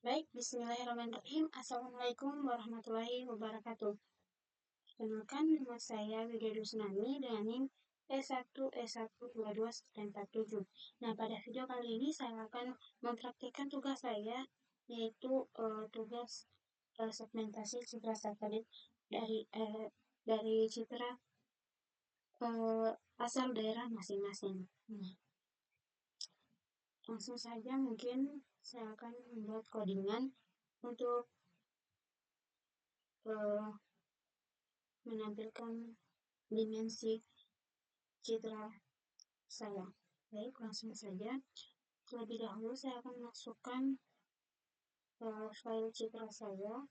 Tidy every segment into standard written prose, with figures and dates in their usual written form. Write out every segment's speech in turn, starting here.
Baik, bismillahirrahmanirrahim. Assalamualaikum warahmatullahi wabarakatuh. Kenalkan, nama saya Widya Dusnami dengan NIM E1, E122, dan 47. Nah, pada video kali ini saya akan mempraktikkan tugas saya, yaitu tugas segmentasi citra satelit dari citra asal daerah masing-masing. Nah, langsung saja mungkin saya akan membuat codingan untuk menampilkan dimensi citra saya. Baik, langsung saja. Terlebih dahulu saya akan masukkan file citra saya.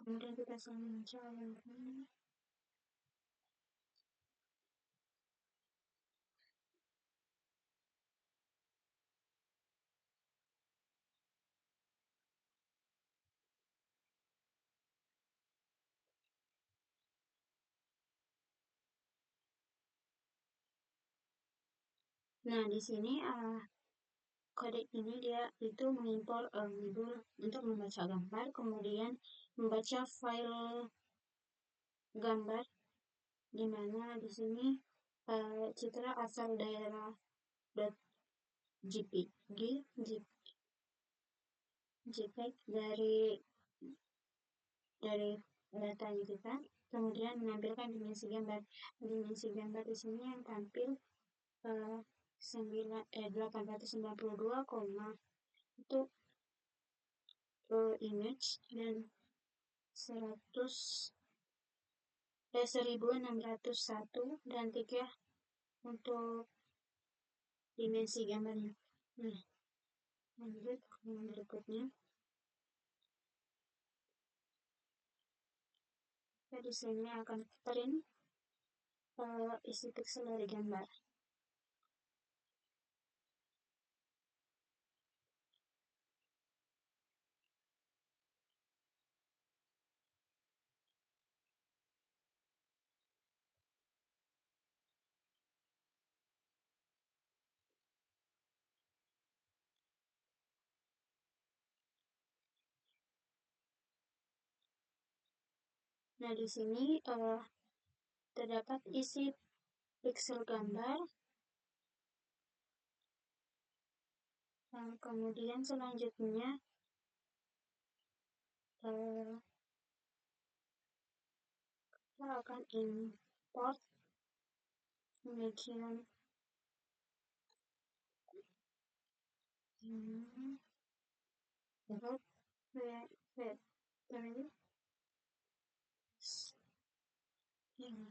Kemudian kita mencari. Nah, di sini kode ini dia itu mengimpor modul untuk membaca gambar, kemudian membaca file gambar, di mana di sini citra asal daerah .jpg JPEG dari datanya kita, kemudian menampilkan dimensi gambar. Dimensi gambar di sini yang tampil 892, itu image, dan 1601 dan 3 untuk dimensi gambarnya. Nah, lanjut ke yang berikutnya. Kita di sini akan print isi pixel dari gambar. Nah, di sini terdapat isi pixel gambar. Kemudian selanjutnya kita akan import demikian dapat yang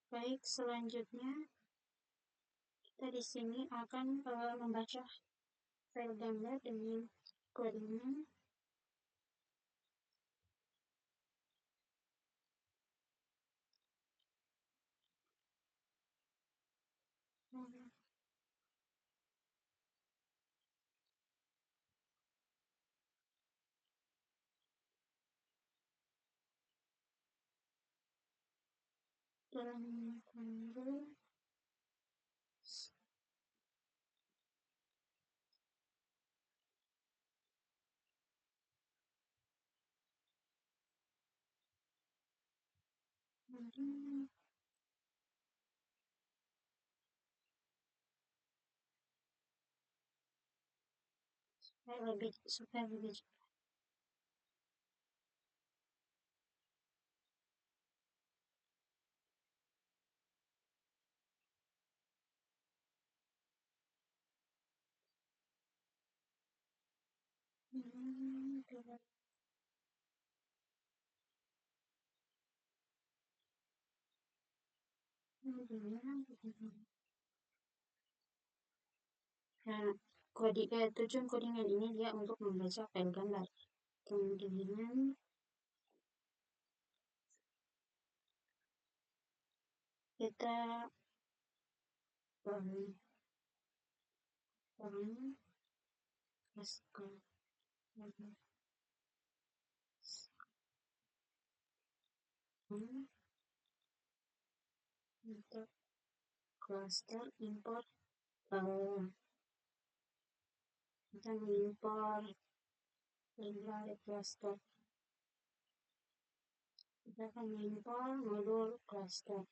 baik. Selanjutnya kita di sini akan membaca file gambar dengan kodenya. Dan supaya lebih cepat. Nah, tujuan codingan ini dia untuk membaca file gambar. Kemudian kita untuk cluster import kita mengimport library cluster. Kita akan mengimport modul cluster.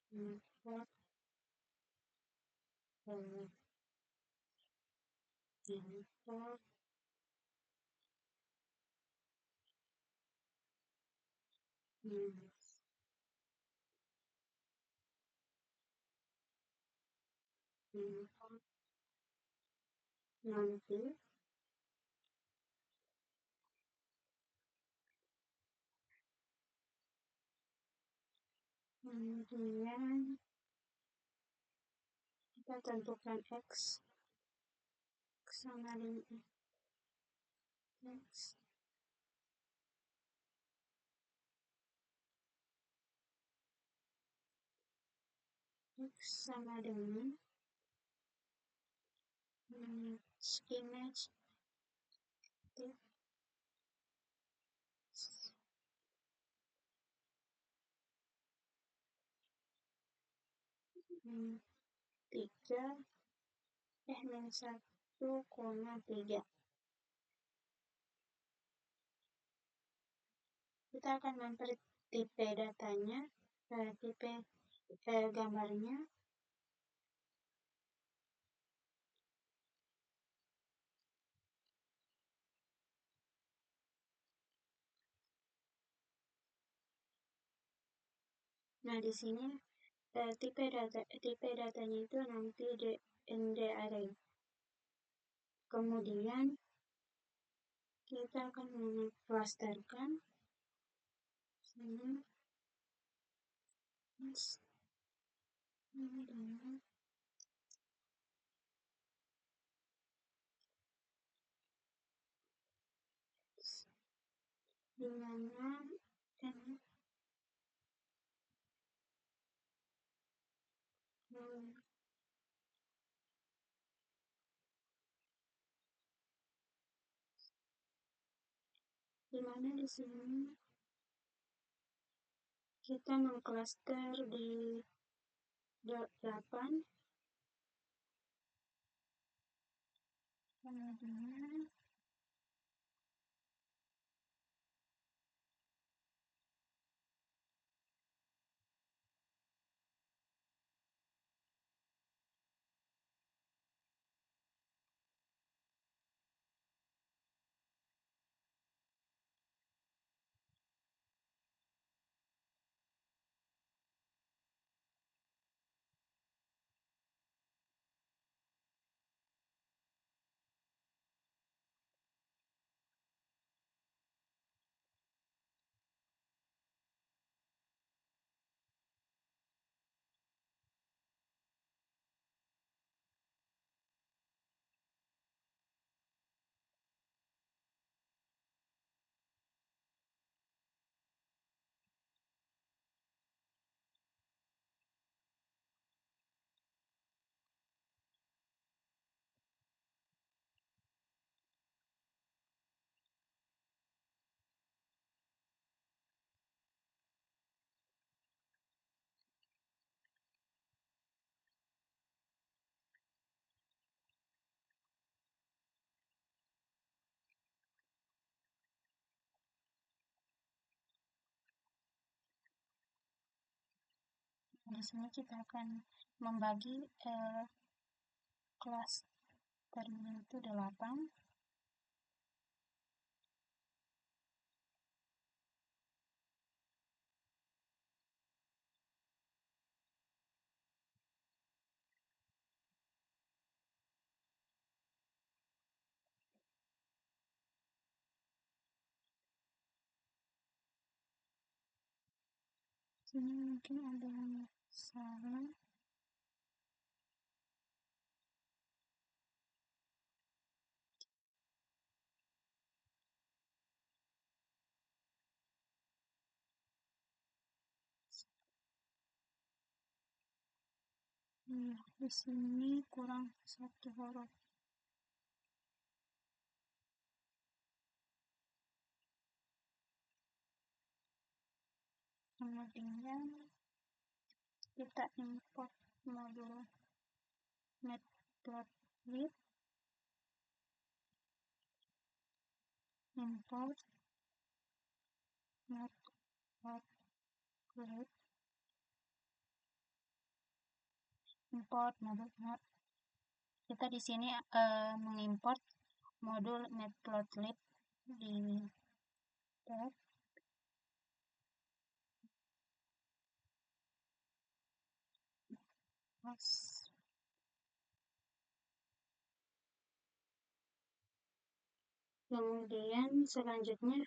Import import nanti kemudian kita tentukan X sama dengan X sama dengan image -1,3. Kita akan mempertipe datanya, tipe gambarnya. Nah, di sini tipe datanya itu nanti ND array. Kemudian kita akan mengklasterkan sini di mana di sini kita mengklaster di 8, kemudian di sini kita akan membagi kelas terminal itu 8. Sini mungkin ada yang salah. Di sini kurang satu huruf. Kemudian kita import modul matplotlib, import matplotlib, import modul kita di sini mengimport modul matplotlib di tab. Kemudian selanjutnya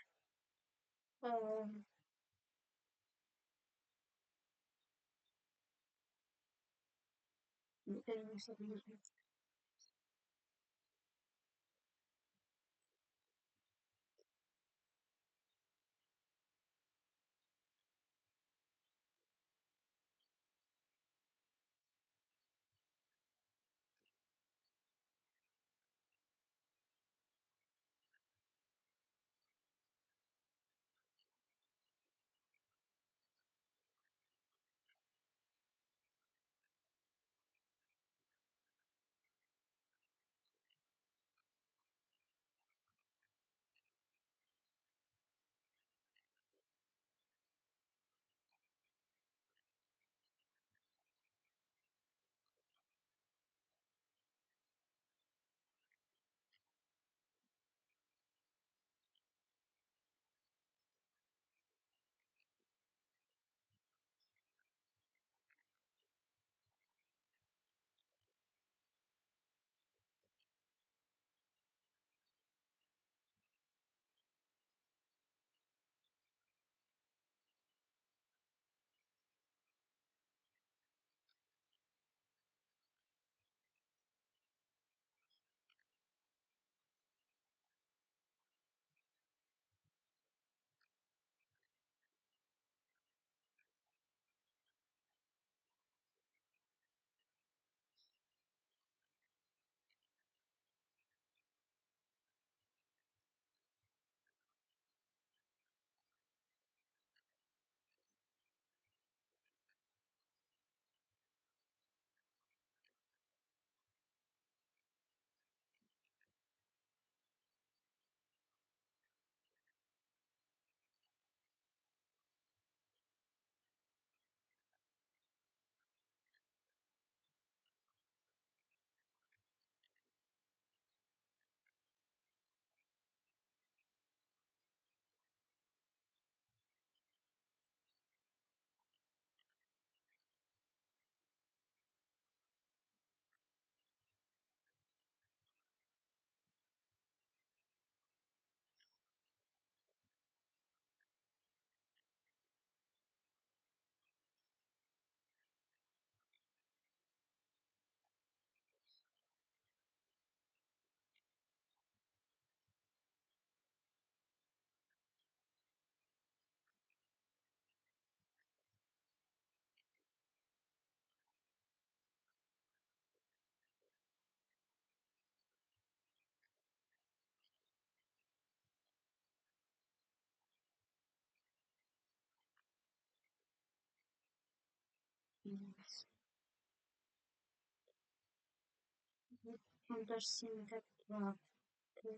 mempersingkat waktu.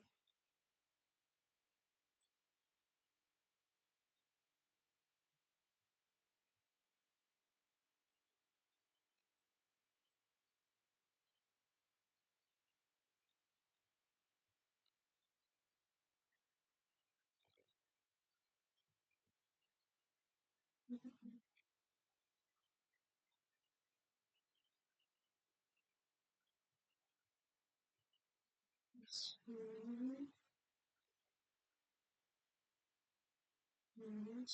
Hmm, hmm,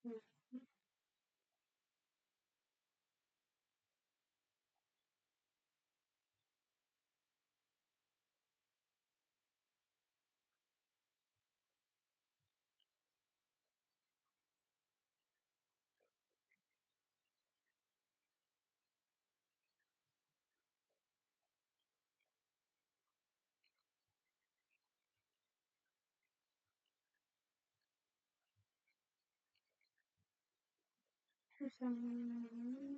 hmm, hmm.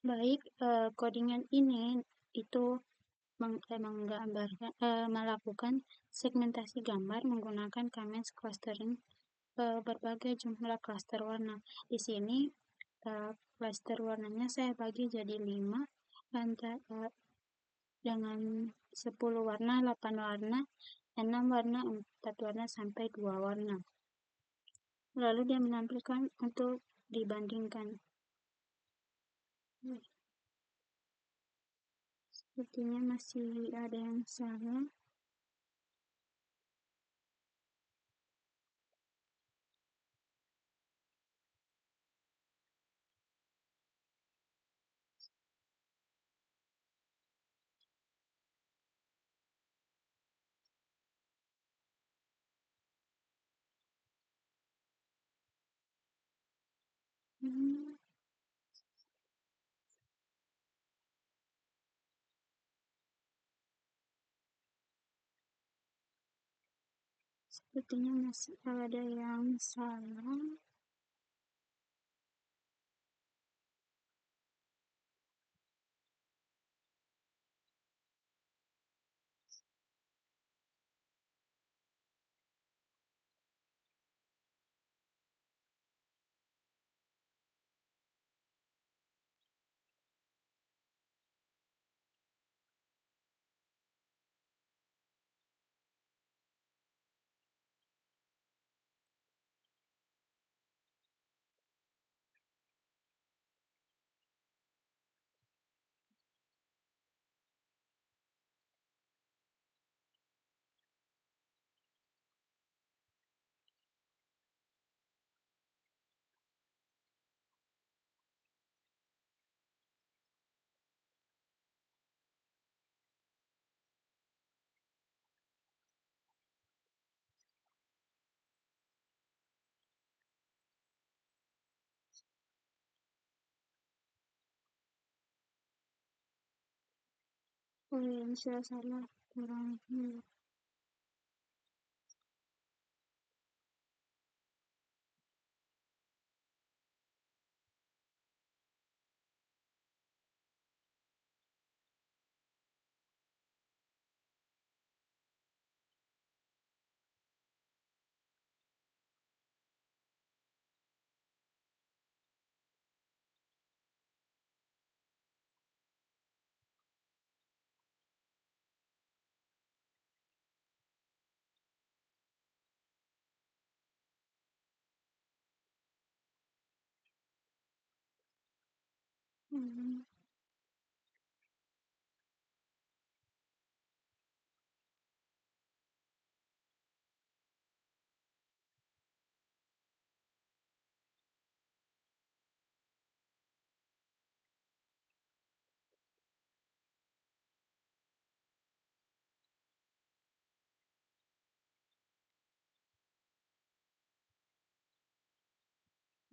Baik, codingan ini itu menggambarkan, melakukan segmentasi gambar menggunakan K-means clustering, berbagai jumlah klaster warna. Di sini klaster warnanya saya bagi jadi 5 dengan 10 warna, 8 warna, 6 warna, 4 warna, sampai 2 warna. Lalu dia menampilkan untuk dibandingkan. Sepertinya masih ada yang salah. Hmm, Sepertinya masih ada yang salah. Oh, yang saya salah. Kurang. Hmm.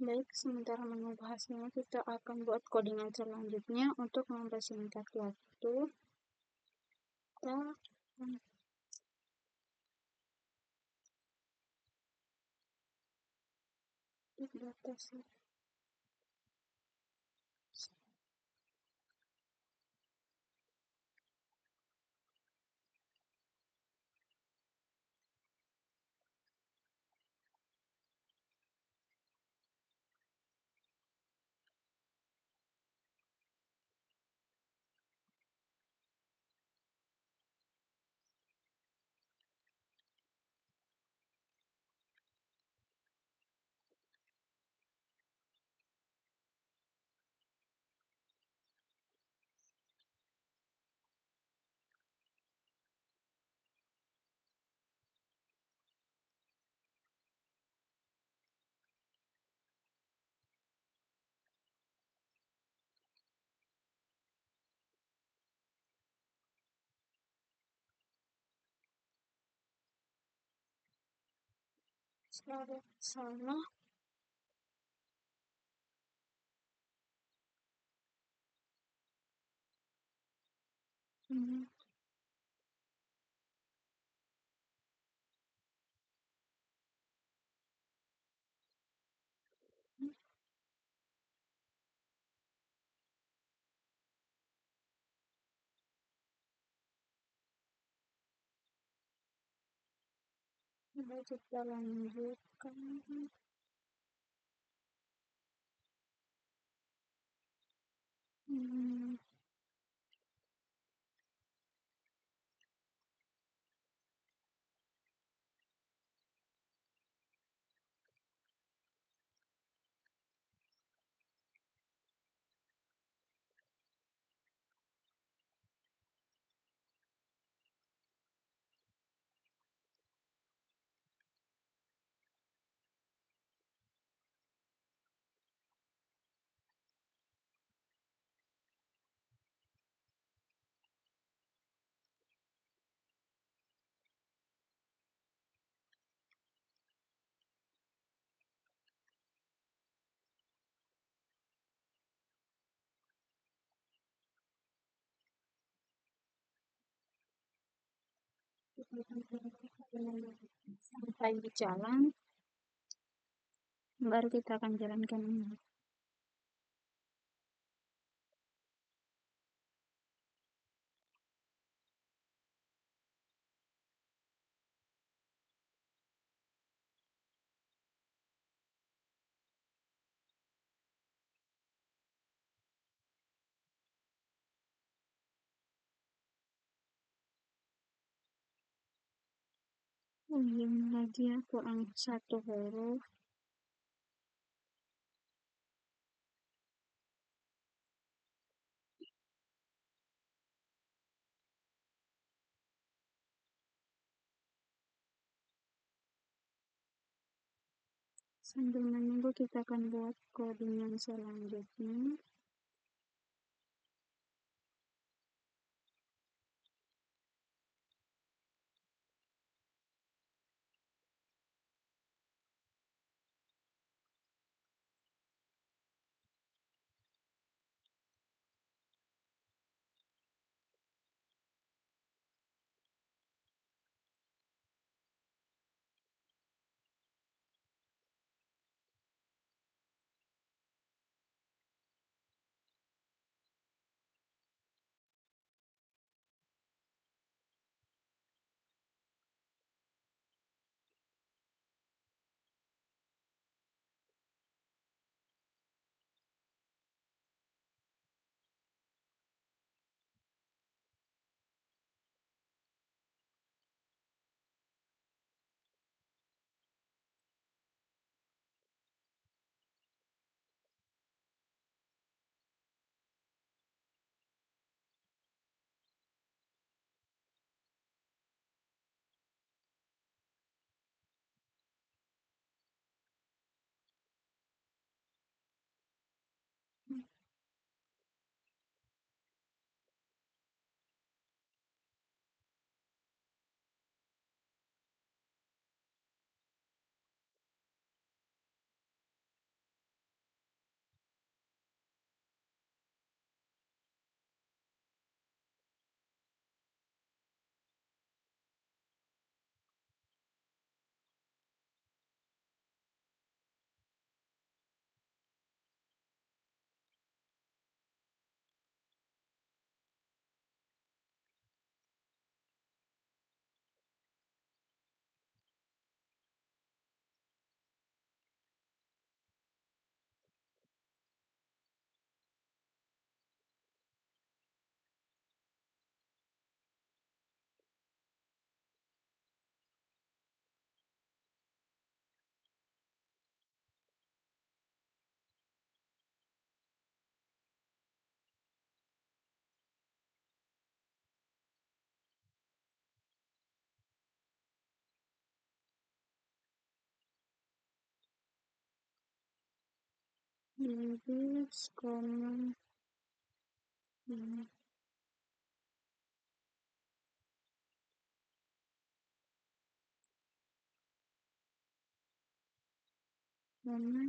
Baik, sementara menunggu hasilnya, kita akan buat codingan selanjutnya. Untuk mempersingkat waktu, kita batasi. Salah, salah. Hmm. Coba kita lanjutkan. Hmm. Sampai di jalan, baru kita akan jalankan ini. Ulang lagi ya, kurang satu huruf. Sambil menunggu, kita akan buat coding yang selanjutnya. Inggris, koma, koma,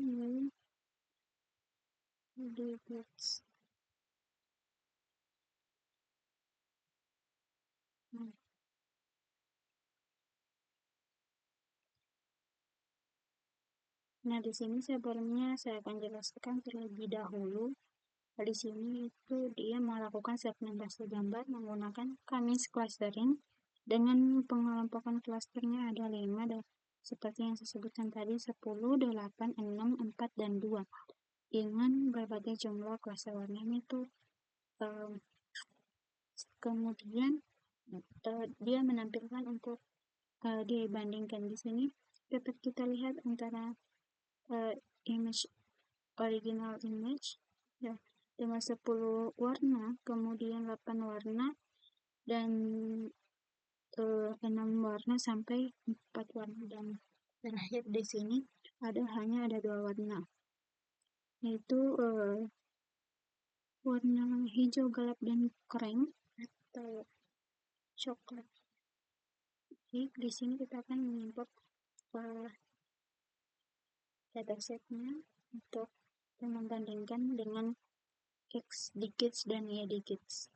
digits. Nah, di sini sebelumnya saya akan jelaskan terlebih dahulu. Di sini itu dia melakukan segmentasi gambar menggunakan Kamis clustering dengan pengelompokan klasternya ada 5 seperti yang saya sebutkan tadi 10, 8, 6, 4, dan 2 dengan berbagai jumlah kuasa warnanya tuh. Kemudian dia menampilkan untuk dibandingkan di sini dapat kita lihat antara image original image ya, dengan 10 warna, kemudian 8 warna, dan 6 warna sampai 4 warna, dan terakhir di sini hanya ada 2 warna, yaitu warna hijau gelap dan krem atau coklat. Jadi di sini kita akan mengimport datasetnya untuk membandingkan dengan X digits dan Y digits.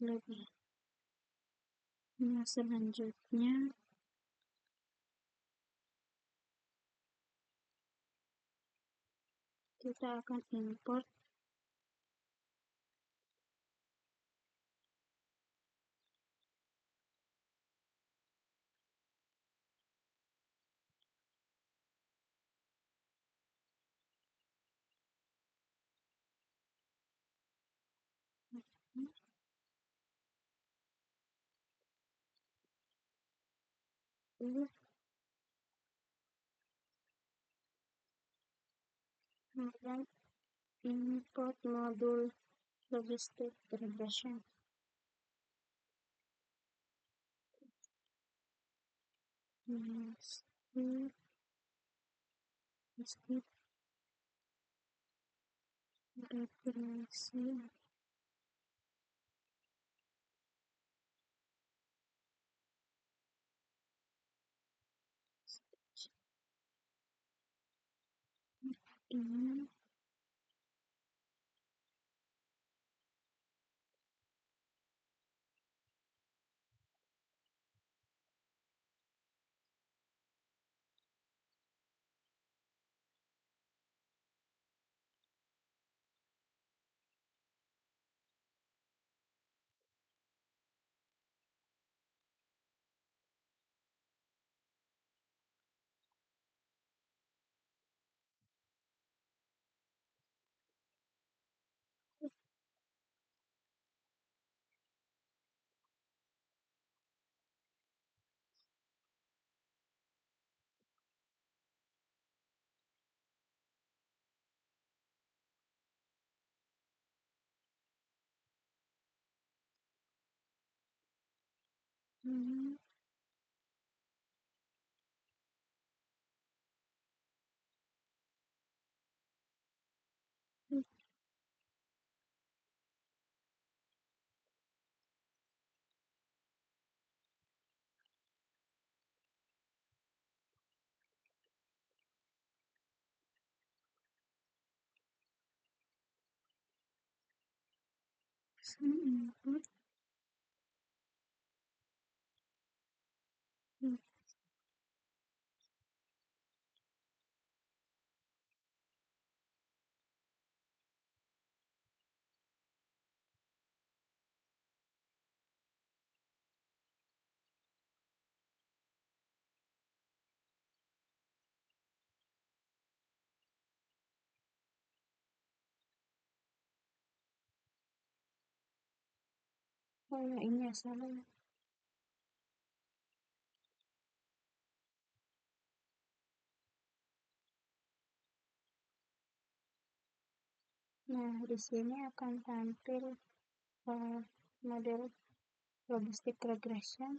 Lebih. Nah, selanjutnya kita akan import kemudian import modul logistic regression. Skip regresi dengan input ini salah. Nah, di sini akan tampil model logistic regression.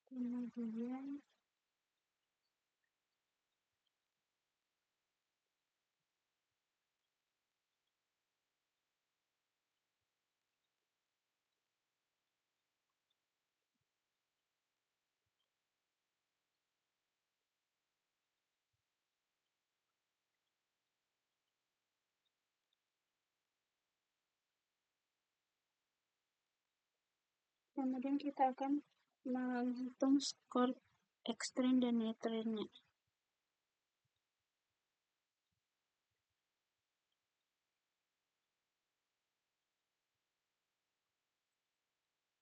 Kemudian kemudian kita akan menghitung skor ekstrim dan netrinnya.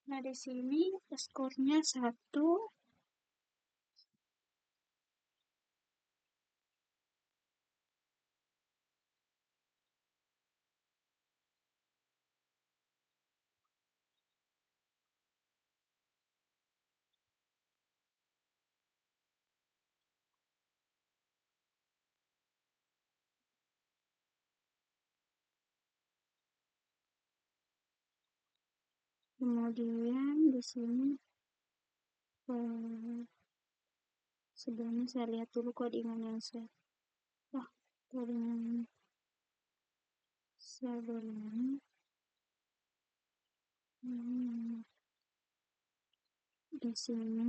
Nah, di sini skornya 1, kemudian di sini sebelumnya saya lihat dulu codingan yang saya codingan sebelumnya. Di sini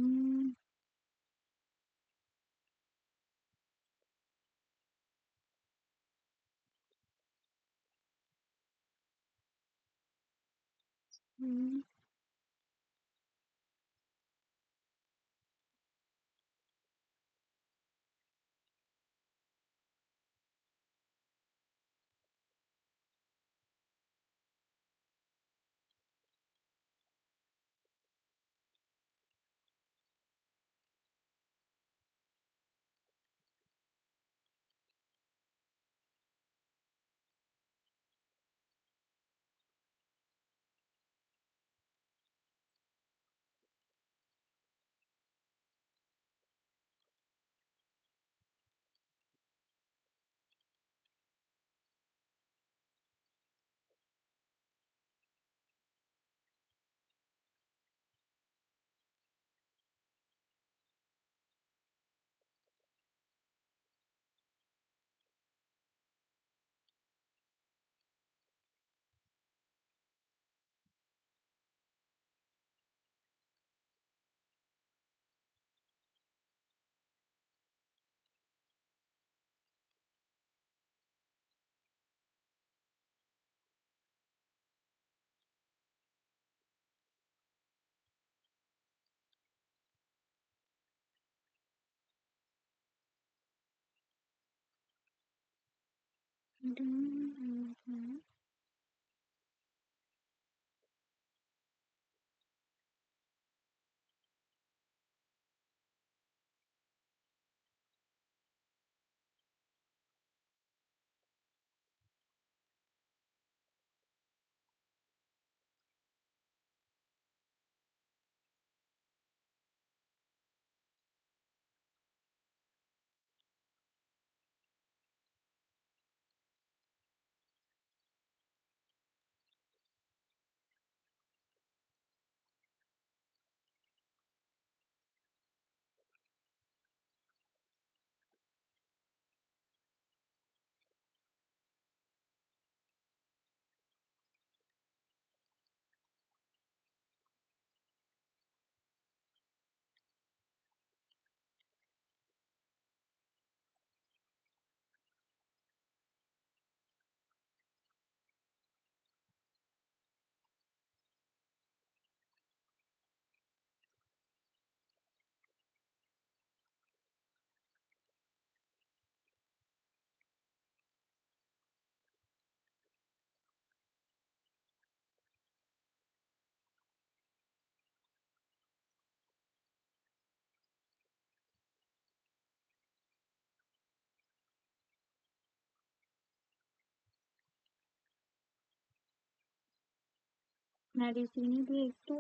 Nah, di sini dia itu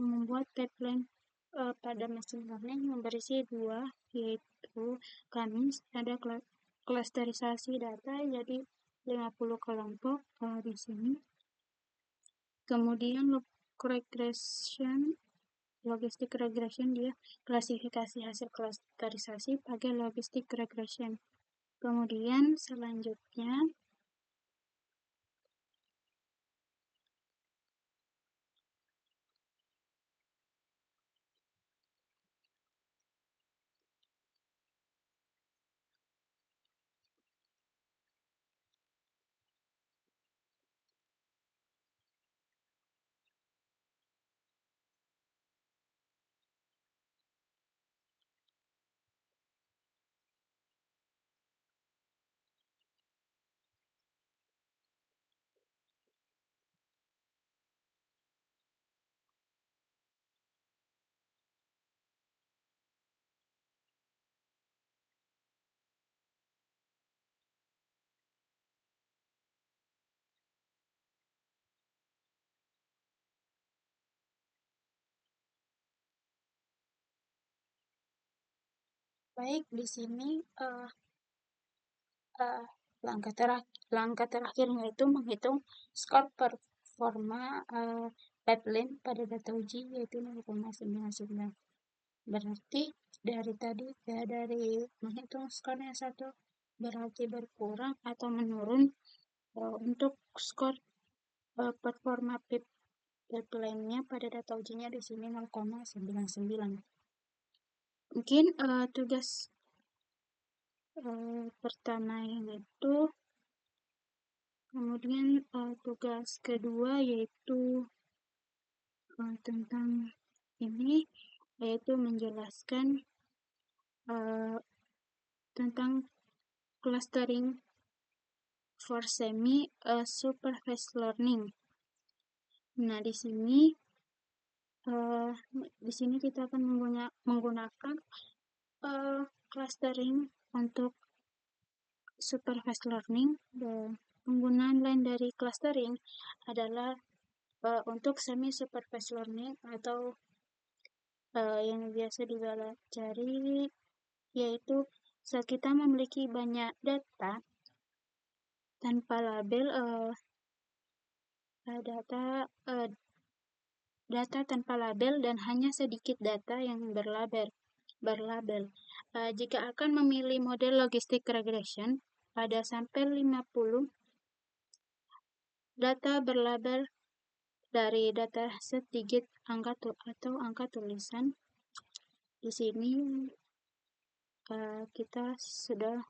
membuat tagline pada machine learning yang berisi 2, yaitu kami ada klasterisasi data jadi 50 kelompok di sini. Kemudian logistic regression dia klasifikasi hasil klasterisasi pakai logistic regression. Kemudian selanjutnya Baik, di sini langkah terakhirnya itu menghitung skor performa pipeline pada data uji yaitu 0,99. Berarti dari tadi ya, dari menghitung skornya 1 berarti berkurang atau menurun untuk skor performa pipeline-nya pada data ujinya di sini 0,99. Mungkin tugas pertama itu, kemudian tugas kedua yaitu tentang ini, yaitu menjelaskan tentang clustering for semi supervised learning. Nah, di sini kita akan menggunakan clustering untuk supervised learning. Penggunaan lain dari clustering adalah untuk semi supervised learning atau yang biasa dipelajari, yaitu saat kita memiliki banyak data tanpa label, data tanpa label dan hanya sedikit data yang berlabel. Jika akan memilih model logistic regression, ada sampai 50 data berlabel dari data set digit atau angka tulisan. Di sini kita sudah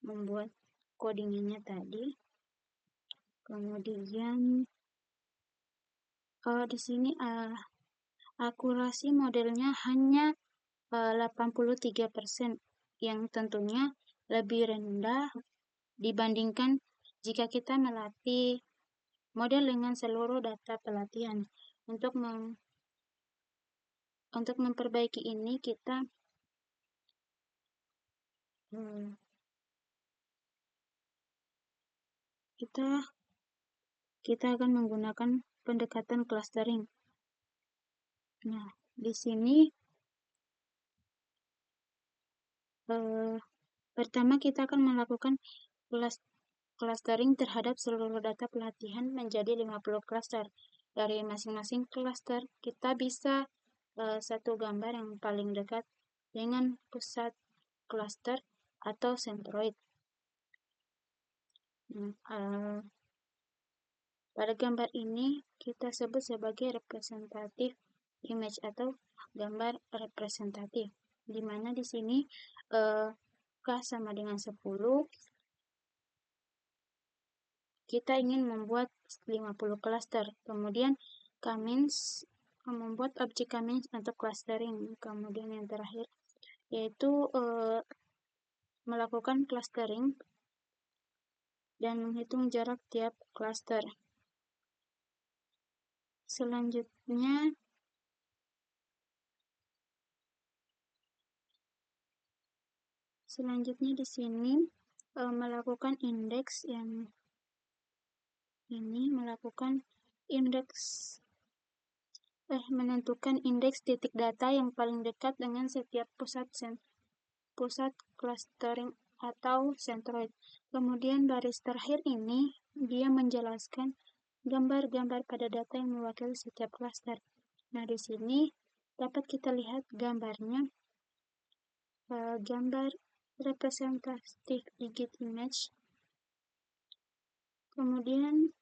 membuat codingannya tadi. Kemudian di sini akurasi modelnya hanya 83%, yang tentunya lebih rendah dibandingkan jika kita melatih model dengan seluruh data pelatihan. Untuk memperbaiki ini kita akan menggunakan pendekatan clustering. Nah, di sini pertama kita akan melakukan clustering terhadap seluruh data pelatihan menjadi 50 cluster. Dari masing-masing cluster kita bisa satu gambar yang paling dekat dengan pusat cluster atau centroid. Pada gambar ini kita sebut sebagai representative image atau gambar representatif, di mana di sini K sama dengan 10. Kita ingin membuat 50 cluster. Kemudian K-means membuat objek K-means untuk clustering. Kemudian yang terakhir yaitu melakukan clustering dan menghitung jarak tiap cluster. Selanjutnya di sini melakukan indeks yang ini, menentukan indeks titik data yang paling dekat dengan setiap pusat clustering atau centroid. Kemudian baris terakhir ini dia menjelaskan gambar-gambar pada data yang mewakili setiap cluster. Nah, di sini dapat kita lihat gambarnya, gambar representative digit image. Kemudian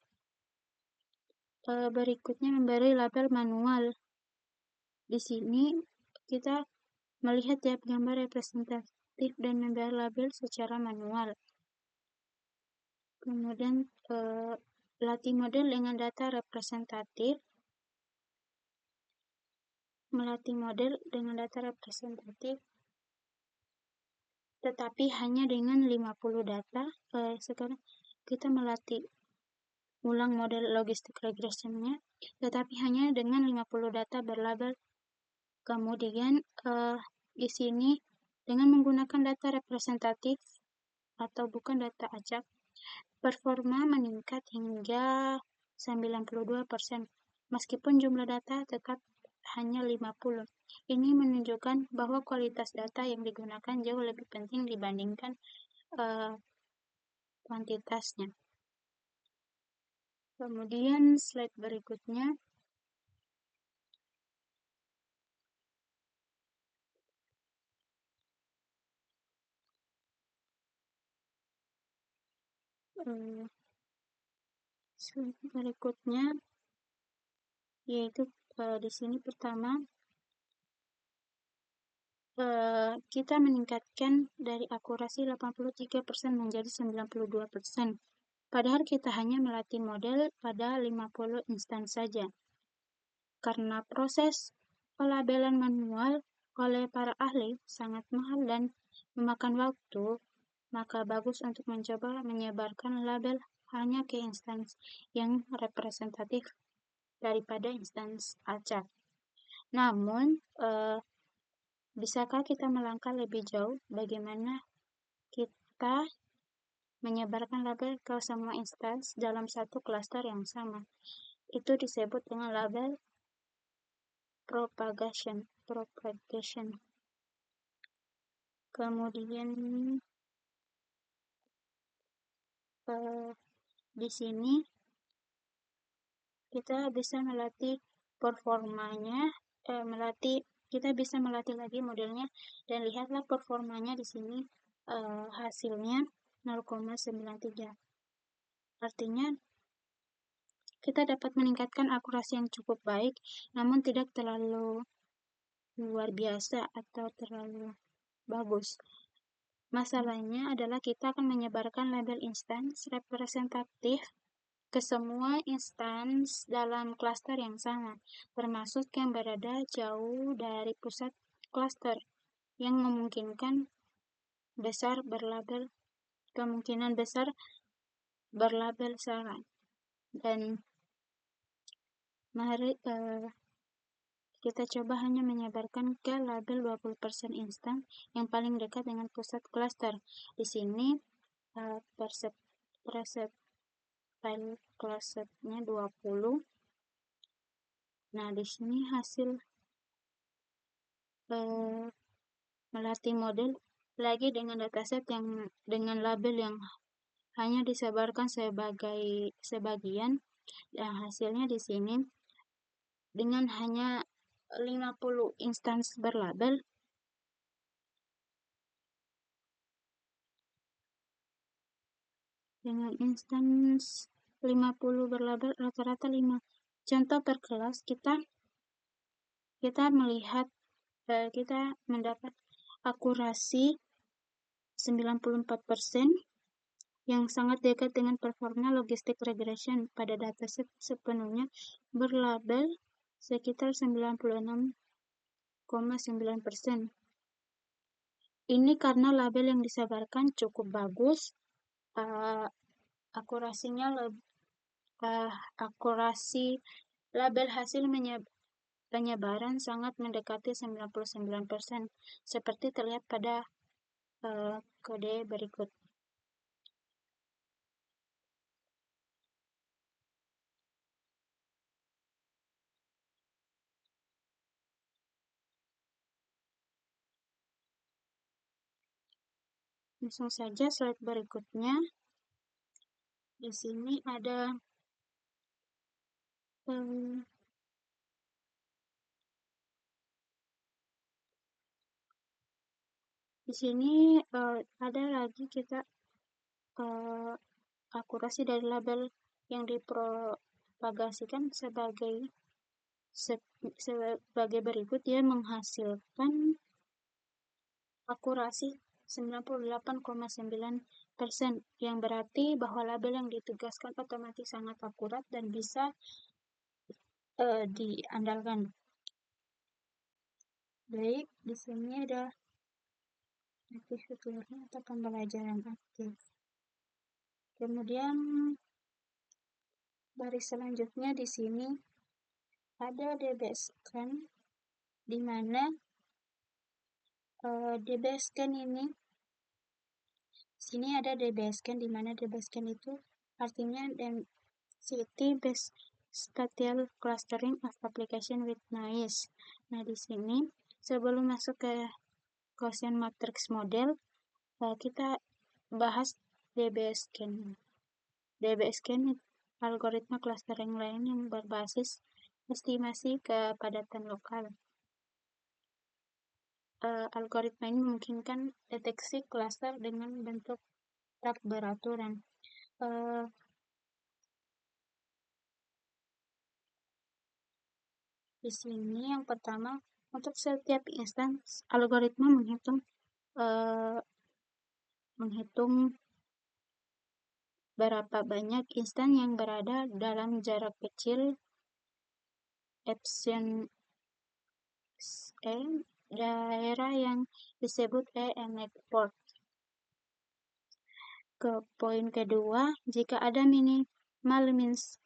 berikutnya memberi label manual. Di sini kita melihat tiap gambar representatif dan memberi label secara manual. Kemudian latih model dengan data representatif. Tetapi hanya dengan 50 data. Sekarang kita melatih ulang model logistic regression-nya, tetapi hanya dengan 50 data berlabel. Kemudian di sini dengan menggunakan data representatif atau bukan data acak, performa meningkat hingga 92%, meskipun jumlah data tetap hanya 50. Ini menunjukkan bahwa kualitas data yang digunakan jauh lebih penting dibandingkan kuantitasnya. Kemudian slide berikutnya, yaitu di sini pertama kita meningkatkan dari akurasi 83% menjadi 92%. Padahal kita hanya melatih model pada 50 instans saja. Karena proses pelabelan manual oleh para ahli sangat mahal dan memakan waktu, maka bagus untuk mencoba menyebarkan label hanya ke instans yang representatif daripada instans acak. Namun, bisakah kita melangkah lebih jauh? Bagaimana kita menyebarkan label ke semua instans dalam satu klaster yang sama? Itu disebut dengan label propagation. Kemudian di sini kita bisa melatih performanya, kita bisa melatih lagi modelnya dan lihatlah performanya di sini hasilnya 0,93. Artinya kita dapat meningkatkan akurasi yang cukup baik, namun tidak terlalu luar biasa atau terlalu bagus. Masalahnya adalah kita akan menyebarkan label instans representatif ke semua instans dalam klaster yang sama, termasuk yang berada jauh dari pusat klaster, yang kemungkinan besar berlabel salah. Dan mari kita coba hanya menyebarkan ke label 20% instan yang paling dekat dengan pusat klaster. Di sini percentile clusternya 20. Nah, di sini hasil melatih model lagi dengan dataset yang dengan label yang hanya disebarkan sebagian, dan hasilnya di sini dengan hanya 50 instans berlabel, dengan instans 50 berlabel rata-rata 5 contoh per kelas, kita melihat kita mendapat akurasi 94% yang sangat dekat dengan performa logistic regression pada dataset sepenuhnya berlabel sekitar 96,9%. Ini karena label yang disebarkan cukup bagus, akurasi label hasil penyebaran sangat mendekati 99%, seperti terlihat pada kode berikut. Langsung saja slide berikutnya. Di sini ada di sini ada lagi kita akurasi dari label yang dipropagasikan sebagai berikut. Dia menghasilkan akurasi 98,9%, yang berarti bahwa label yang ditugaskan otomatis sangat akurat dan bisa diandalkan. Baik, di sini ada aktivitas atau pembelajaran aktif. Kemudian baris selanjutnya di sini ada DBScan, di mana DBScan ini, sini ada DBScan, di mana DBScan itu artinya density based Spatial clustering of application with noise. Nah, di sini sebelum masuk ke Gaussian matrix model, kita bahas DB-Scan. DB-Scan algoritma clustering lain yang berbasis estimasi kepadatan lokal. Algoritma ini memungkinkan deteksi klaster dengan bentuk tak beraturan. Di sini yang pertama, untuk setiap instance, algoritma menghitung berapa banyak instan yang berada dalam jarak kecil epsilon daerah yang disebut network. Ke poin kedua, jika ada minimal means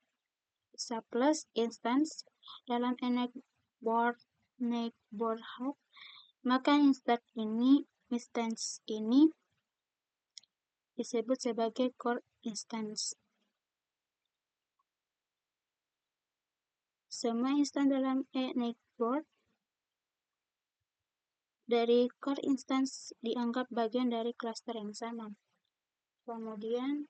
surplus instance dalam neighborhood, maka instance ini disebut sebagai core instance. Semua instan dalam neighborhood dari core instance dianggap bagian dari cluster yang sama. Kemudian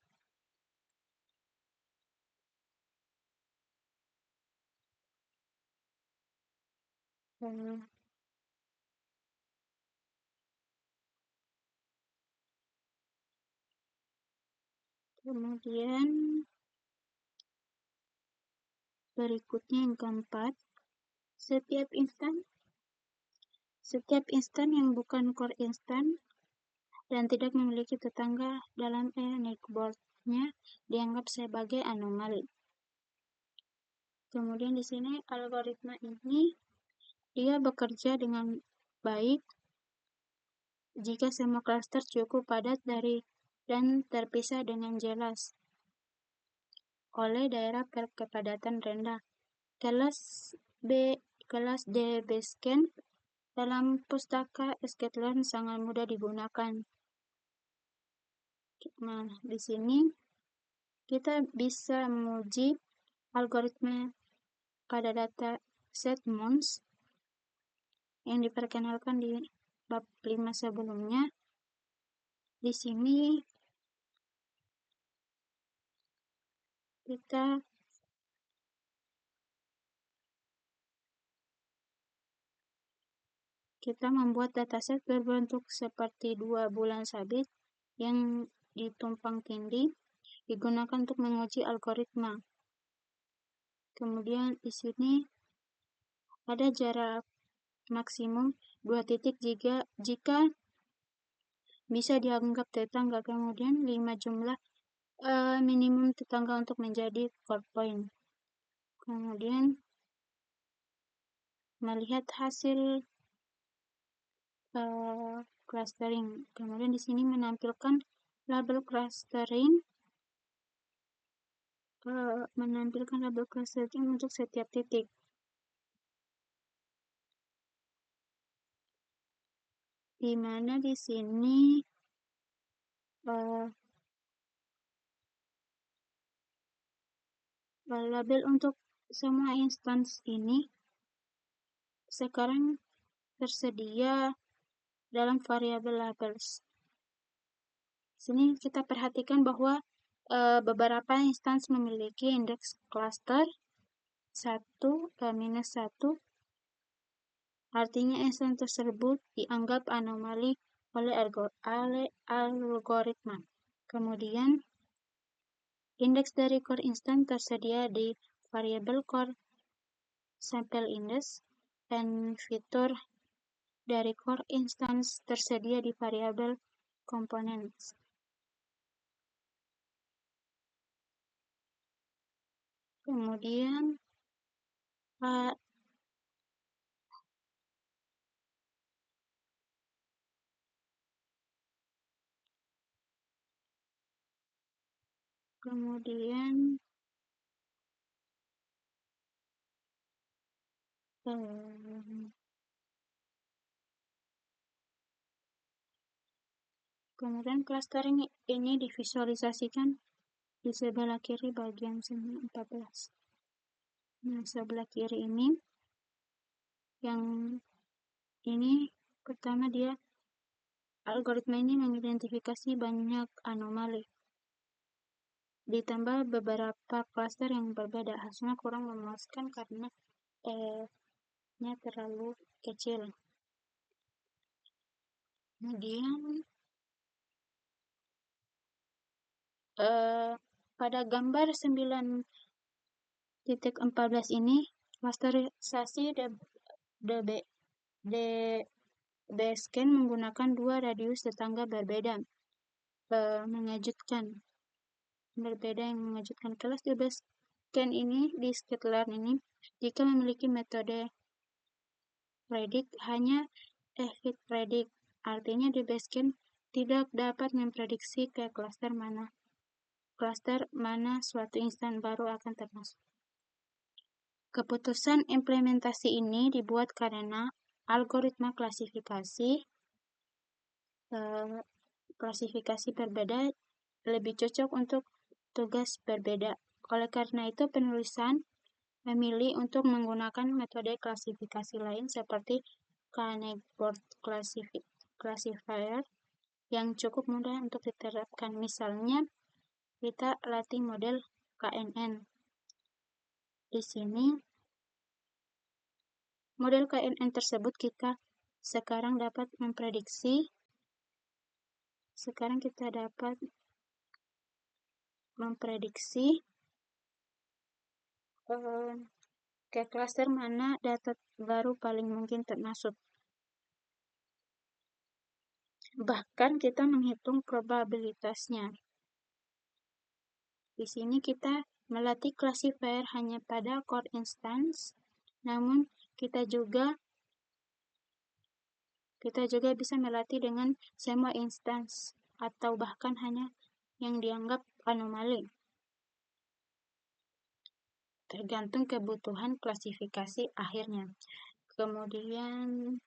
berikutnya yang keempat, setiap instan yang bukan core instan dan tidak memiliki tetangga dalam neighborhood-nya dianggap sebagai anomali. Kemudian di sini algoritma ini dia bekerja dengan baik jika semua klaster cukup padat dan terpisah dengan jelas oleh daerah kepadatan rendah. Kelas DB-Scan dalam pustaka scikit-learn sangat mudah digunakan. Nah, di sini kita bisa menguji algoritma pada dataset MONS yang diperkenalkan di bab 5 sebelumnya. Di sini kita membuat dataset berbentuk seperti 2 bulan sabit yang ditumpang tindih digunakan untuk menguji algoritma. Kemudian di sini ada jarak maksimum 2 titik jika bisa dianggap tetangga, kemudian 5 jumlah minimum tetangga untuk menjadi core point. Kemudian melihat hasil clustering. Kemudian di sini menampilkan label clustering untuk setiap titik. Di mana di sini label untuk semua instance ini sekarang tersedia dalam variabel labels. Sini kita perhatikan bahwa beberapa instance memiliki indeks cluster 1, artinya instance tersebut dianggap anomali oleh algoritma. Kemudian indeks dari core instance tersedia di variabel core sample index dan fitur dari core instance tersedia di variabel components. Kemudian clustering ini divisualisasikan di sebelah kiri bagian 14. Nah, sebelah kiri ini, yang ini pertama dia algoritma ini mengidentifikasi banyak anomali, ditambah beberapa klaster yang berbeda. Hasilnya kurang memuaskan karena nya terlalu kecil. Kemudian pada gambar 9.14 ini, klasterisasi DBSCAN menggunakan dua radius tetangga berbeda. Berbeda yang mengejutkan. Kelas DBSCAN ini di scikit-learn ini, jika memiliki metode predict hanya fit predict, artinya DBSCAN tidak dapat memprediksi ke klaster mana suatu instan baru akan termasuk. Keputusan implementasi ini dibuat karena algoritma klasifikasi berbeda lebih cocok untuk tugas berbeda. Oleh karena itu, penulisan memilih untuk menggunakan metode klasifikasi lain seperti Canary-Board Classifier yang cukup mudah untuk diterapkan. Misalnya, kita latih model KNN. Di sini, model KNN tersebut kita sekarang dapat memprediksi. Sekarang kita dapat memprediksi ke klaster mana data baru paling mungkin termasuk. Bahkan kita menghitung probabilitasnya. Di sini kita melatih classifier hanya pada core instance, namun kita juga bisa melatih dengan semua instance atau bahkan hanya yang dianggap anomali. Tergantung kebutuhan klasifikasi akhirnya. Kemudian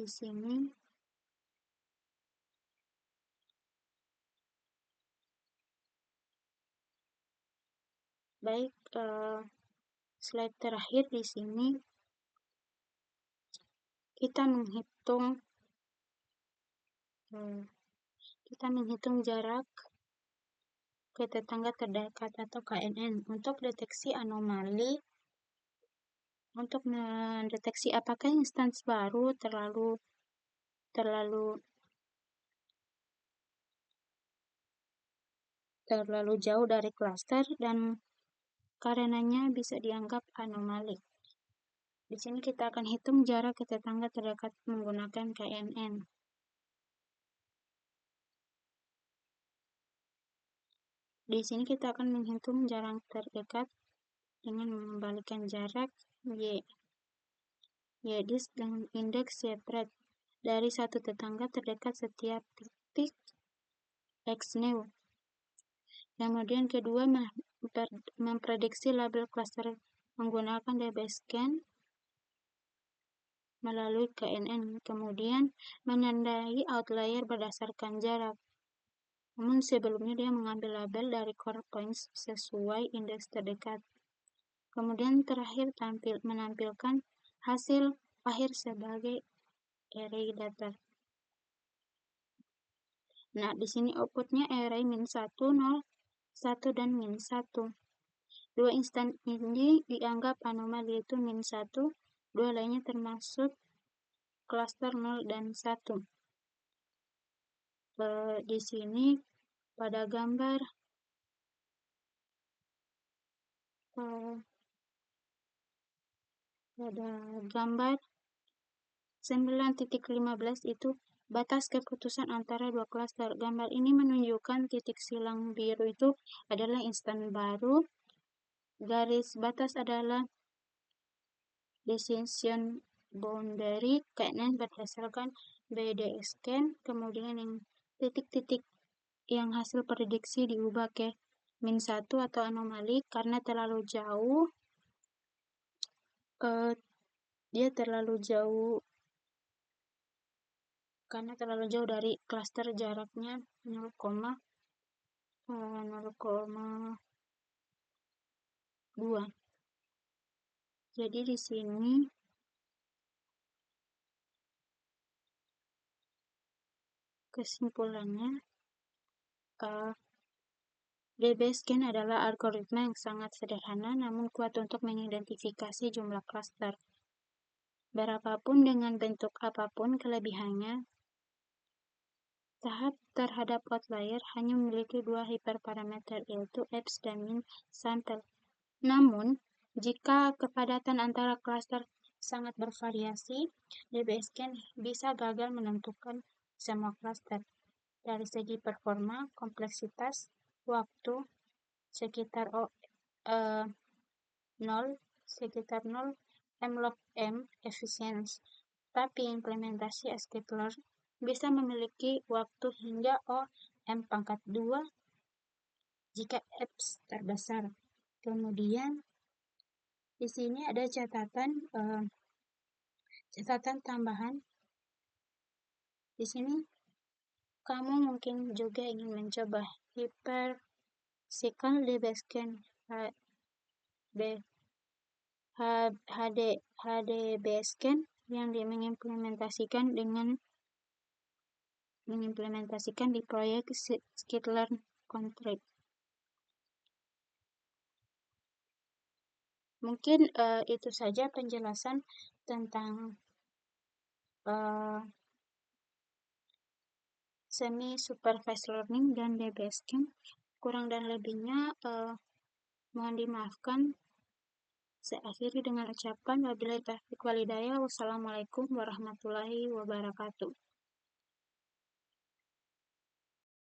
di sini baik, slide terakhir di sini kita menghitung jarak ke tetangga terdekat atau KNN untuk deteksi anomali. Untuk mendeteksi apakah instance baru terlalu jauh dari klaster dan karenanya bisa dianggap anomali. Di sini kita akan hitung jarak ke tetangga terdekat menggunakan KNN. Di sini kita akan menghitung jarak terdekat dengan mengembalikan jarak Y-disk dengan indeks Y-pred dari satu tetangga terdekat setiap titik X-new. Kemudian kedua, memprediksi label klaster menggunakan DBSCAN melalui KNN. Kemudian menandai outlier berdasarkan jarak. Namun sebelumnya dia mengambil label dari core points sesuai indeks terdekat. Kemudian terakhir menampilkan hasil akhir sebagai array data. Nah, di sini outputnya array -1, 0, 1, dan -1. Dua instan ini dianggap anomali, yaitu -1, dua lainnya termasuk klaster 0 dan 1. Di sini pada gambar 9.15 itu batas keputusan antara dua klaster. Gambar ini menunjukkan titik silang biru itu adalah instan baru, garis batas adalah decision boundary KNN berdasarkan BDSCAN, kemudian yang titik-titik yang hasil prediksi diubah ke -1 atau anomali karena terlalu jauh. Dia terlalu jauh karena terlalu jauh dari klaster, jaraknya 0,2. Jadi di sini kesimpulannya, DB-Scan adalah algoritma yang sangat sederhana namun kuat untuk mengidentifikasi jumlah klaster. Berapapun dengan bentuk apapun kelebihannya, tahap terhadap outlier hanya memiliki dua hyperparameter, yaitu EPS dan mean sample. Namun, jika kepadatan antara klaster sangat bervariasi, DB-Scan bisa gagal menentukan semua klaster. Dari segi performa, kompleksitas, waktu, sekitar 0 mlog m efisiensi. Tapi implementasi skitler bisa memiliki waktu hingga OM⁴ jika EPS terbesar. Kemudian di sini ada catatan tambahan. Di sini kamu mungkin juga ingin mencoba hypercycle DB-Scan HDB-Scan yang mengimplementasikan di proyek skitlearn contract. Mungkin itu saja penjelasan tentang semi-supervised learning dan DB-Scan. Kurang dan lebihnya mohon dimaafkan. Saya akhiri dengan ucapan wabillahi taufiq wal hidayah. Wassalamualaikum warahmatullahi wabarakatuh.